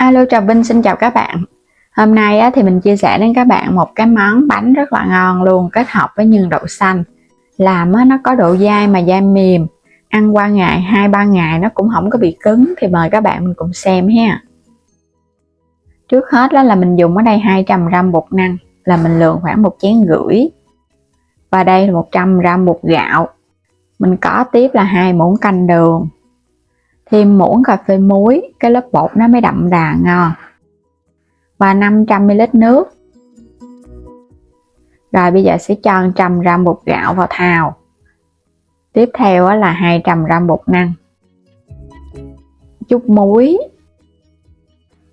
Alo, Trà Vinh xin chào các bạn. Hôm nay thì mình chia sẻ đến các bạn một cái món bánh rất là ngon luôn, kết hợp với nhân đậu xanh. Làm nó có độ dai mà dai mềm, ăn qua ngày 2-3 ngày nó cũng không có bị cứng. Thì mời các bạn mình cùng xem ha. Trước hết đó là mình dùng ở đây 200g bột năng, là mình lượng khoảng 1,5 chén. Và đây là 100g bột gạo. Mình có tiếp là 2 muỗng canh đường, thêm muỗng cà phê muối, cái lớp bột nó mới đậm đà ngon, và 500ml nước. Rồi bây giờ sẽ cho 100g bột gạo vào thao. Tiếp theo là 200g bột năng, chút muối,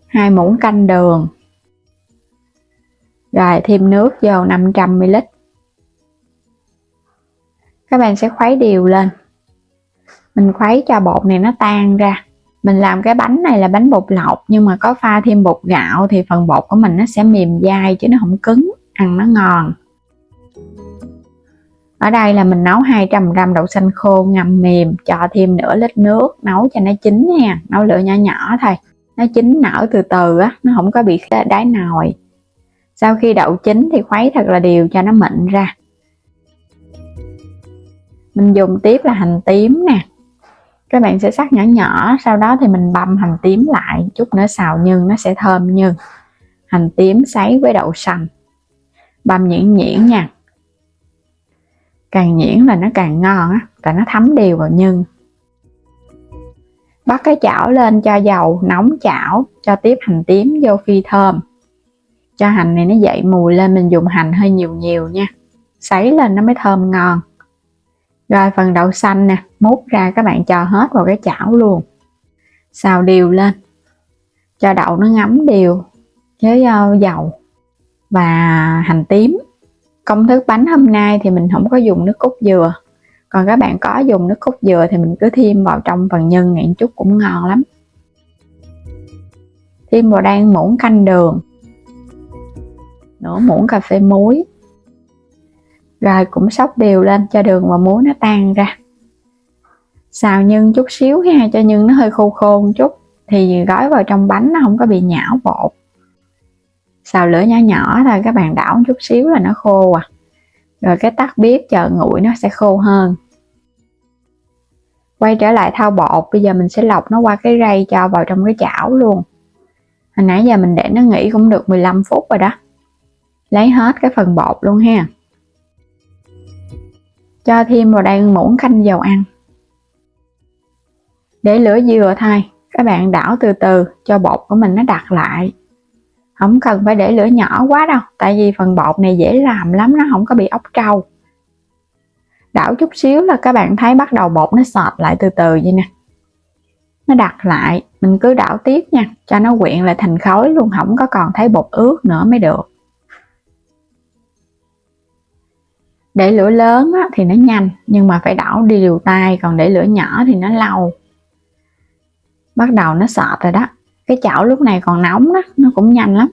2 muỗng canh đường, rồi thêm nước vô 500ml. Các bạn sẽ khuấy đều lên. Mình khuấy cho bột này nó tan ra. Mình làm cái bánh này là bánh bột lọc, nhưng mà có pha thêm bột gạo thì phần bột của mình nó sẽ mềm dai chứ nó không cứng, ăn nó ngon. Ở đây là mình nấu 200g đậu xanh khô ngâm mềm, cho thêm nửa lít nước, nấu cho nó chín nha, nấu lửa nhỏ nhỏ thôi. Nó chín nở từ từ á, nó không có bị đáy nồi. Sau khi đậu chín thì khuấy thật là đều cho nó mịn ra. Mình dùng tiếp là hành tím nè. Các bạn sẽ cắt nhỏ nhỏ, sau đó thì mình băm hành tím lại, chút nữa xào nhân nó sẽ thơm nhân. Hành tím sấy với đậu xanh, băm nhuyễn nhuyễn nha. Càng nhuyễn là nó càng ngon á, tại nó thấm đều vào nhân. Bắt cái chảo lên cho dầu nóng chảo, cho tiếp hành tím vô phi thơm. Cho hành này nó dậy mùi lên, mình dùng hành hơi nhiều nhiều nha, sấy lên nó mới thơm ngon. Rồi phần đậu xanh nè, múc ra các bạn cho hết vào cái chảo luôn. Xào đều lên, cho đậu nó ngấm đều với dầu và hành tím. Công thức bánh hôm nay thì mình không có dùng nước cốt dừa. Còn các bạn có dùng nước cốt dừa thì mình cứ thêm vào trong phần nhân này chút cũng ngon lắm. Thêm vào đây muỗng canh đường, nửa muỗng cà phê muối. Rồi cũng xóc đều lên cho đường và muối nó tan ra. Xào nhân chút xíu ha, cho nhân nó hơi khô khô một chút, thì gói vào trong bánh nó không có bị nhão bột. Xào lửa nhỏ nhỏ thôi, các bạn đảo chút xíu là nó khô à. Rồi cái tắt bếp chờ nguội nó sẽ khô hơn. Quay trở lại thao bột, bây giờ mình sẽ lọc nó qua cái rây cho vào trong cái chảo luôn. Hồi nãy giờ mình để nó nghỉ cũng được 15 phút rồi đó. Lấy hết cái phần bột luôn ha. Cho thêm vào đây muỗng canh dầu ăn. Để lửa vừa thôi, các bạn đảo từ từ cho bột của mình nó đặc lại. Không cần phải để lửa nhỏ quá đâu, tại vì phần bột này dễ làm lắm, nó không có bị ốc trâu. Đảo chút xíu là các bạn thấy bắt đầu bột nó sọt lại từ từ vậy nè. Nó đặc lại, mình cứ đảo tiếp nha, cho nó quyện lại thành khối luôn, không có còn thấy bột ướt nữa mới được. Để lửa lớn thì nó nhanh, nhưng mà phải đảo đều tay, còn để lửa nhỏ thì nó lâu. Bắt đầu nó sọt rồi đó. Cái chảo lúc này còn nóng đó, nó cũng nhanh lắm.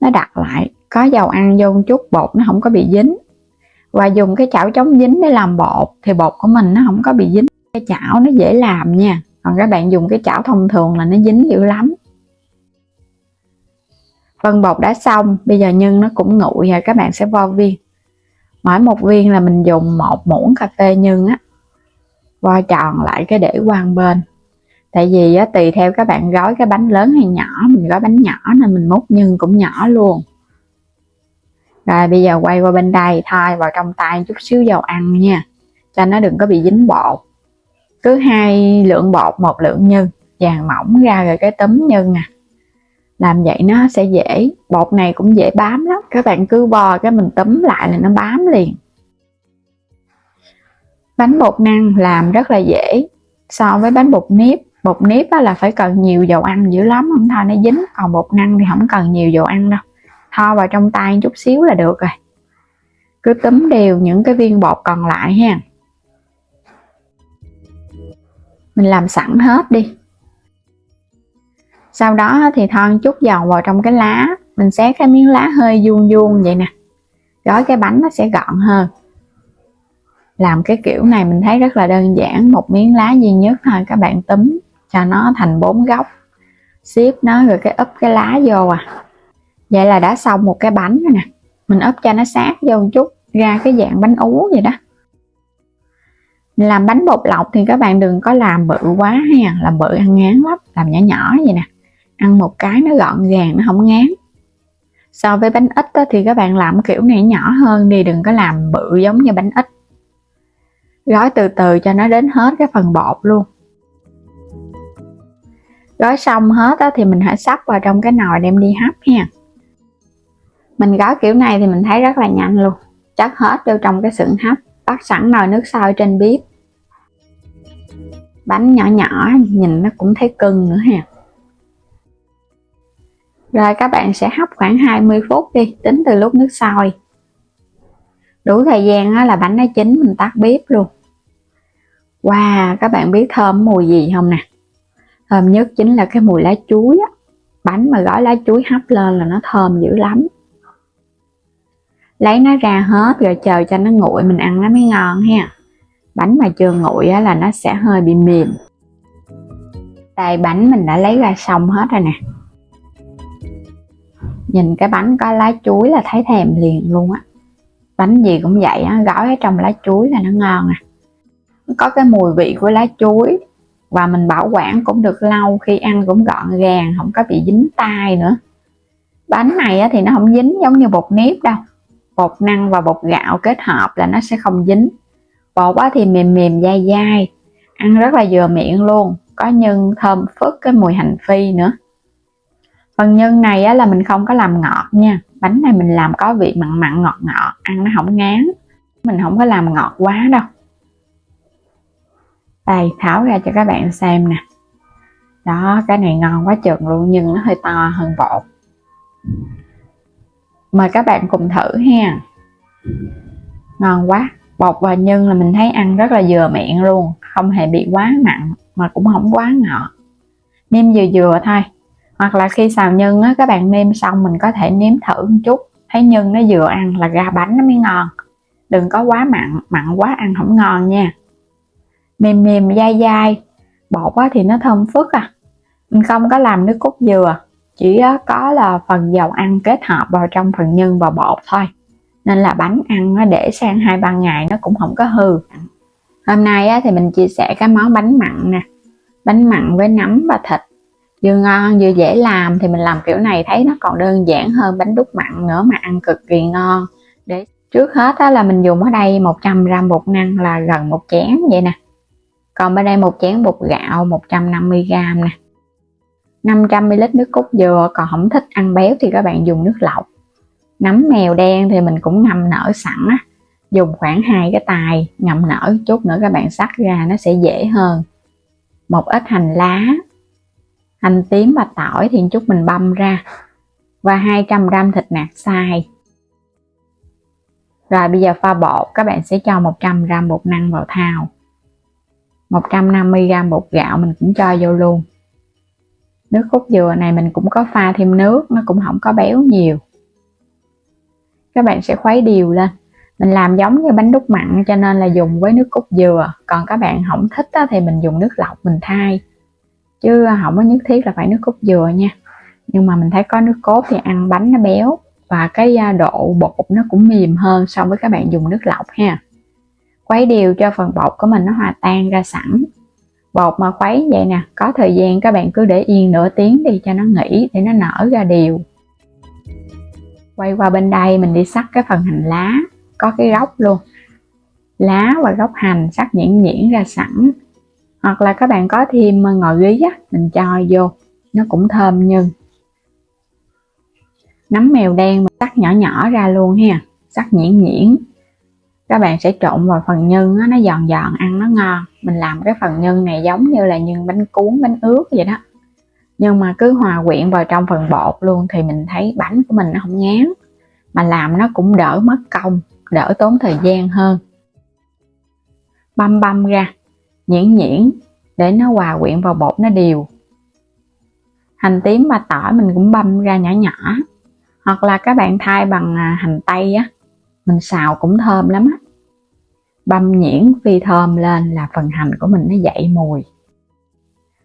Nó đặt lại, có dầu ăn vô một chút, bột nó không có bị dính. Và dùng cái chảo chống dính để làm bột, thì bột của mình nó không có bị dính. Cái chảo nó dễ làm nha, còn các bạn dùng cái chảo thông thường là nó dính dữ lắm. Phần bột đã xong, bây giờ nhân nó cũng nguội rồi, các bạn sẽ vo viên. Mỗi một viên là mình dùng 1 muỗng cà phê nhân á, vo tròn lại cái để qua một bên. Tại vì tùy theo các bạn gói cái bánh lớn hay nhỏ, mình gói bánh nhỏ nên mình múc nhân cũng nhỏ luôn. Rồi bây giờ quay qua bên đây, thôi vào trong tay chút xíu dầu ăn nha, cho nó đừng có bị dính bột. Cứ 2 lượng bột 1 lượng nhân, dàn mỏng ra rồi cái túm nhân nè. Làm vậy nó sẽ dễ, bột này cũng dễ bám lắm, các bạn cứ vo cái mình túm lại là nó bám liền. Bánh bột năng làm rất là dễ so với bánh bột nếp. Bột nếp là phải cần nhiều dầu ăn dữ lắm, không thôi nó dính, còn bột năng thì không cần nhiều dầu ăn đâu. Tho vào trong tay chút xíu là được rồi. Cứ túm đều những cái viên bột còn lại ha. Mình làm sẵn hết đi. Sau đó thì thoa chút dầu vào trong cái lá. Mình xé cái miếng lá hơi vuông vuông vậy nè. Gói cái bánh nó sẽ gọn hơn. Làm cái kiểu này mình thấy rất là đơn giản. Một miếng lá duy nhất thôi, các bạn túm cho nó thành 4 góc. xếp nó rồi cái úp cái lá vô à. Vậy là đã xong một cái bánh rồi nè. Mình úp cho nó sát vô một chút, ra cái dạng bánh ú vậy đó. Làm bánh bột lọc thì các bạn đừng có làm bự quá ha, làm bự ăn ngán lắm, làm nhỏ nhỏ vậy nè. Ăn một cái nó gọn gàng, nó không ngán. So với bánh ít thì các bạn làm kiểu này nhỏ hơn đi, đừng có làm bự giống như bánh ít. Gói từ từ cho nó đến hết cái phần bột luôn. Gói xong hết thì mình hãy sắp vào trong cái nồi đem đi hấp ha. Mình gói kiểu này thì mình thấy rất là nhanh luôn. Chất hết vô trong cái xưởng hấp, bắt sẵn nồi nước sôi trên bếp. Bánh nhỏ nhỏ nhìn nó cũng thấy cưng nữa ha. Rồi các bạn sẽ hấp khoảng 20 phút đi, tính từ lúc nước sôi. Đủ thời gian là bánh nó chín mình tắt bếp luôn. Wow, các bạn biết thơm mùi gì không nè? Thơm nhất chính là cái mùi lá chuối á. Bánh mà gói lá chuối hấp lên là nó thơm dữ lắm. Lấy nó ra hết rồi chờ cho nó nguội mình ăn nó mới ngon ha. Bánh mà chưa nguội là nó sẽ hơi bị mềm. Đây, bánh mình đã lấy ra xong hết rồi nè. Nhìn cái bánh có lá chuối là thấy thèm liền luôn á. Bánh gì cũng vậy á, gói ở trong lá chuối là nó ngon nè. Nó có cái mùi vị của lá chuối và mình bảo quản cũng được lâu, khi ăn cũng gọn gàng, không có bị dính tay nữa. Bánh này thì nó không dính giống như bột nếp đâu. Bột năng và bột gạo kết hợp là nó sẽ không dính. Bột thì mềm mềm dai dai, ăn rất là vừa miệng luôn, có nhân thơm phức cái mùi hành phi nữa. Phần nhân này là mình không có làm ngọt nha. Bánh này mình làm có vị mặn mặn ngọt ngọt, ăn nó không ngán. Mình không có làm ngọt quá đâu. Đây, tháo ra cho các bạn xem nè. Đó, cái này ngon quá chừng luôn, nhưng nó hơi to hơn bột. Mời các bạn cùng thử ha. Ngon quá. Bột và nhân là mình thấy ăn rất là vừa miệng luôn, không hề bị quá mặn mà cũng không quá ngọt. Nêm vừa vừa thôi. Hoặc là khi xào nhân các bạn nêm xong mình có thể nếm thử một chút, thấy nhân nó vừa ăn là ra bánh nó mới ngon. Đừng có quá mặn, mặn quá ăn không ngon nha. Mềm mềm dai dai, bột thì nó thơm phức à. Mình không có làm nước cốt dừa, chỉ có là phần dầu ăn kết hợp vào trong phần nhân và bột thôi, nên là bánh ăn nó để sang 2-3 ngày nó cũng không có hư. Hôm nay thì mình chia sẻ cái món bánh mặn nè. Bánh mặn với nấm và thịt, vừa ngon vừa dễ làm, thì mình làm kiểu này thấy nó còn đơn giản hơn bánh đúc mặn nữa mà ăn cực kỳ ngon. Để trước hết là mình dùng ở đây 100g bột năng là gần một chén vậy nè. Còn bên đây một chén bột gạo 150g nè. 500ml nước cốt dừa, còn không thích ăn béo thì các bạn dùng nước lọc. Nấm mèo đen thì mình cũng ngâm nở sẵn á, dùng khoảng 2 cái tài ngâm nở, chút nữa các bạn xắt ra nó sẽ dễ hơn. Một ít hành lá, hành tím và tỏi thì chút mình băm ra, và 200g thịt nạc xay. Rồi bây giờ pha bột, các bạn sẽ cho 100g bột năng vào thau, 150g bột gạo mình cũng cho vô luôn. Nước cốt dừa này mình cũng có pha thêm nước, nó cũng không có béo nhiều. Các bạn sẽ khuấy đều lên. Mình làm giống như bánh đúc mặn cho nên là dùng với nước cốt dừa. Còn các bạn không thích thì mình dùng nước lọc mình thay, chứ không có nhất thiết là phải nước cốt dừa nha. Nhưng mà mình thấy có nước cốt thì ăn bánh nó béo, và cái độ bột nó cũng mềm hơn so với các bạn dùng nước lọc ha. Khuấy đều cho phần bột của mình nó hòa tan ra sẵn. Bột mà khuấy vậy nè, có thời gian các bạn cứ để yên nửa tiếng đi cho nó nghỉ để nó nở ra đều. Quay qua bên đây mình đi xắt cái phần hành lá, có cái gốc luôn. Lá và gốc hành xắt nhuyễn nhuyễn ra sẵn. Hoặc là các bạn có thêm ngò rí mình cho vô, nó cũng thơm nhân. Nấm mèo đen mình cắt nhỏ nhỏ ra luôn ha, cắt nhuyễn nhuyễn. Các bạn sẽ trộn vào phần nhân nó giòn giòn, ăn nó ngon. Mình làm cái phần nhân này giống như là nhân bánh cuốn, bánh ướt vậy đó, nhưng mà cứ hòa quyện vào trong phần bột luôn thì mình thấy bánh của mình nó không ngán, mà làm nó cũng đỡ mất công, đỡ tốn thời gian hơn. Băm ra nhuyễn nhuyễn để nó hòa quyện vào bột nó đều. Hành tím và tỏi mình cũng băm ra nhỏ nhỏ, hoặc là các bạn thay bằng hành tây mình xào cũng thơm lắm á. Băm nhuyễn phi thơm lên là phần hành của mình nó dậy mùi.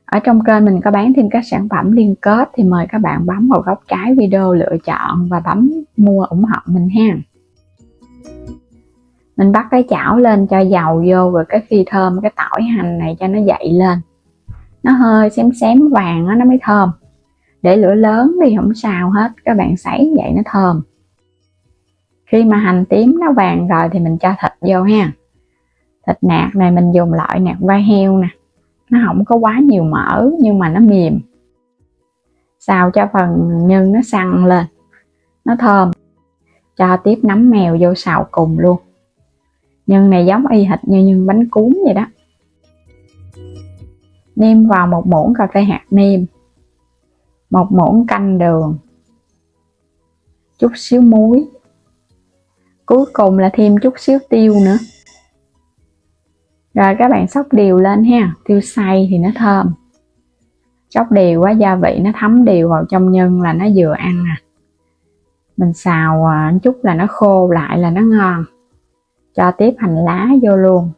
Ở trong kênh mình có bán thêm các sản phẩm liên kết thì mời các bạn bấm vào góc trái video lựa chọn và bấm mua ủng hộ mình ha. Mình bắt cái chảo lên cho dầu vô, rồi cái khi thơm cái tỏi hành này cho nó dậy lên, nó hơi xém xém vàng đó, nó mới thơm. Để lửa lớn đi không sao hết, các bạn sấy vậy nó thơm. Khi mà hành tím nó vàng rồi thì mình cho thịt vô ha. Thịt nạc này mình dùng loại nạc vai heo nè, nó không có quá nhiều mỡ nhưng mà nó mềm. Xào cho phần nhân nó săn lên, nó thơm. Cho tiếp nấm mèo vô xào cùng luôn. Nhân này giống y hệt như nhân bánh cuốn vậy đó. Nêm vào 1 muỗng cà phê hạt nêm, 1 muỗng canh đường, chút xíu muối, cuối cùng là thêm chút xíu tiêu nữa. Rồi các bạn xóc đều lên ha, tiêu xay thì nó thơm. Xóc đều quá gia vị nó thấm đều vào trong nhân là nó vừa ăn à. Mình xào chút là nó khô lại là nó ngon. Cho tiếp hành lá vô luôn.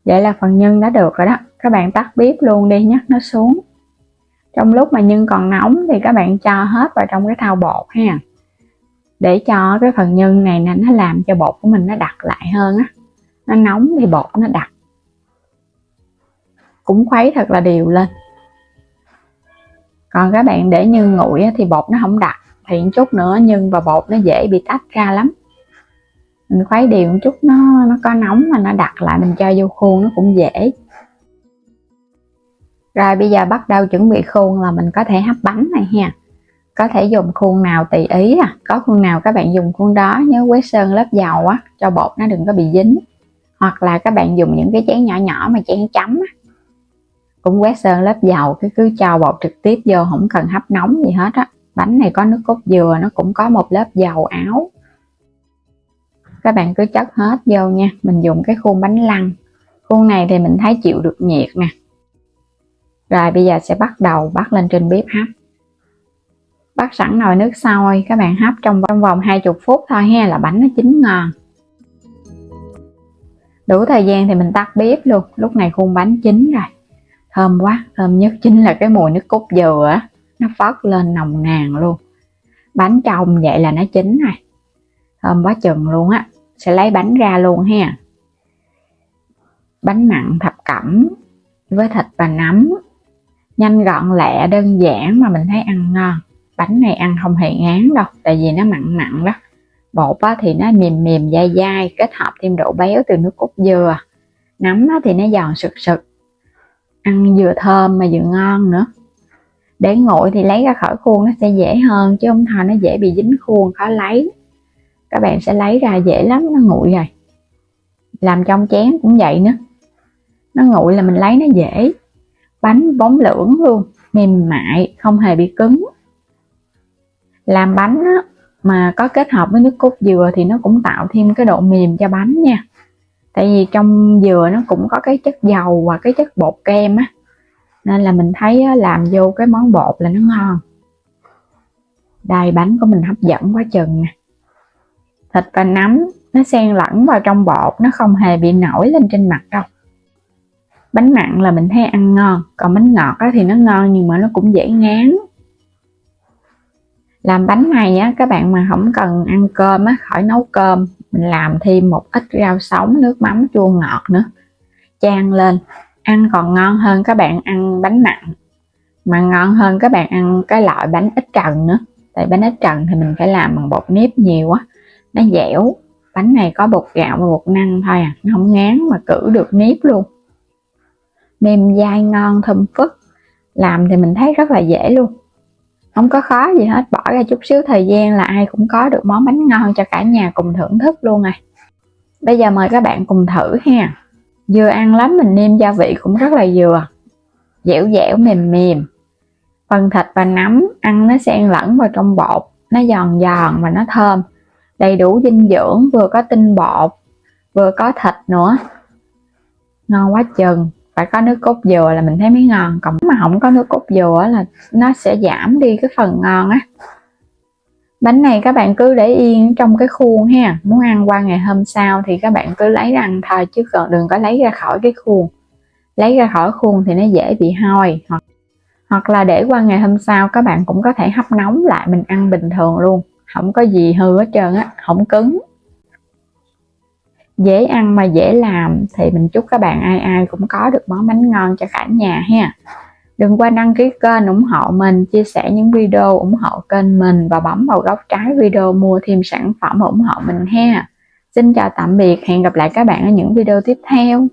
Vậy là phần nhân đã được rồi đó. Các bạn tắt bếp luôn đi, nhắc nó xuống. Trong lúc mà nhân còn nóng thì các bạn cho hết vào trong cái thau bột ha. Để cho cái phần nhân này nó làm cho bột của mình nó đặc lại hơn á. Nó nóng thì bột nó đặc. Cũng khuấy thật là đều lên. Còn các bạn để nhân nguội thì bột nó không đặc, thì chút nữa nhân và bột nó dễ bị tách ra lắm. Mình khuấy đều một chút nó có nóng mà nó đặc lại, mình cho vô khuôn nó cũng dễ. Rồi bây giờ bắt đầu chuẩn bị khuôn là mình có thể hấp bánh này ha. Có thể dùng khuôn nào tùy ý à, có khuôn nào các bạn dùng khuôn đó, nhớ quét sơn lớp dầu á cho bột nó đừng có bị dính. Hoặc là các bạn dùng những cái chén nhỏ nhỏ mà chén chấm á, cũng quét sơn lớp dầu, cứ cho bột trực tiếp vô, không cần hấp nóng gì hết á. Bánh này có nước cốt dừa, nó cũng có một lớp dầu áo. Các bạn cứ chất hết vô nha. Mình dùng cái khuôn bánh lăng. Khuôn này thì mình thấy chịu được nhiệt nè. Rồi bây giờ sẽ bắt đầu bắt lên trên bếp hấp. Bắt sẵn nồi nước sôi, các bạn hấp trong vòng 20 phút thôi ha, là bánh nó chín ngon. Đủ thời gian thì mình tắt bếp luôn. Lúc này khuôn bánh chín rồi. Thơm quá, thơm nhất chính là cái mùi nước cốt dừa á, nó phớt lên nồng nàn luôn. Bánh trong vậy là nó chín rồi. Thơm quá chừng luôn á. Sẽ lấy bánh ra luôn ha. Bánh mặn thập cẩm với thịt và nấm. Nhanh gọn lẹ, đơn giản mà mình thấy ăn ngon. Bánh này ăn không hề ngán đâu, tại vì nó mặn mặn đó. Bột thì nó mềm mềm dai dai, kết hợp thêm độ béo từ nước cốt dừa. Nấm thì nó giòn sực sực. Ăn vừa thơm mà vừa ngon nữa. Để nguội thì lấy ra khỏi khuôn nó sẽ dễ hơn, chứ không thôi nó dễ bị dính khuôn, khó lấy. Các bạn sẽ lấy ra dễ lắm, nó nguội rồi. Làm trong chén cũng vậy nữa. Nó nguội là mình lấy nó dễ. Bánh bóng lưỡng luôn, mềm mại, không hề bị cứng. Làm bánh á, mà có kết hợp với nước cốt dừa thì nó cũng tạo thêm cái độ mềm cho bánh nha. Tại vì trong dừa nó cũng có cái chất dầu và cái chất bột kem á, nên là mình thấy làm vô cái món bột là nó ngon. Đây, bánh của mình hấp dẫn quá chừng nè. Thịt và nấm nó xen lẫn vào trong bột, nó không hề bị nổi lên trên mặt đâu. Bánh mặn là mình thấy ăn ngon, còn bánh ngọt thì nó ngon nhưng mà nó cũng dễ ngán. Làm bánh này á, các bạn mà không cần ăn cơm á, khỏi nấu cơm, mình làm thêm một ít rau sống, nước mắm chua ngọt nữa, chan lên, ăn còn ngon hơn các bạn ăn bánh mặn. Mà ngon hơn các bạn ăn cái loại bánh ít trần nữa. Tại bánh ít trần thì mình phải làm bằng bột nếp nhiều quá, nó dẻo. Bánh này có bột gạo và bột năng thôi à, nó không ngán mà cử được nếp luôn. Mềm dai ngon thơm phức. Làm thì mình thấy rất là dễ luôn, không có khó gì hết. Bỏ ra chút xíu thời gian là ai cũng có được món bánh ngon cho cả nhà cùng thưởng thức luôn rồi. Bây giờ mời các bạn cùng thử ha. Vừa ăn lắm, mình nêm gia vị cũng rất là vừa, dẻo dẻo mềm mềm. Phần thịt và nấm ăn nó xen lẫn vào trong bột, nó giòn giòn và nó thơm, đầy đủ dinh dưỡng, vừa có tinh bột vừa có thịt nữa, ngon quá chừng. Phải có nước cốt dừa là mình thấy mới ngon, còn mà không có nước cốt dừa là nó sẽ giảm đi cái phần ngon á. Bánh này các bạn cứ để yên trong cái khuôn ha, muốn ăn qua ngày hôm sau thì các bạn cứ lấy ra ăn thôi, chứ còn đừng có lấy ra khỏi cái khuôn. lấy ra khỏi khuôn thì nó dễ bị hôi, hoặc là để qua ngày hôm sau các bạn cũng có thể hấp nóng lại mình ăn bình thường luôn, không có gì hư hết trơn á, không cứng. Dễ ăn mà dễ làm thì mình chúc các bạn ai ai cũng có được món bánh ngon cho cả nhà ha. Đừng quên đăng ký kênh ủng hộ mình, chia sẻ những video ủng hộ kênh mình và bấm vào góc trái video mua thêm sản phẩm ủng hộ mình ha. Xin chào tạm biệt, hẹn gặp lại các bạn ở những video tiếp theo.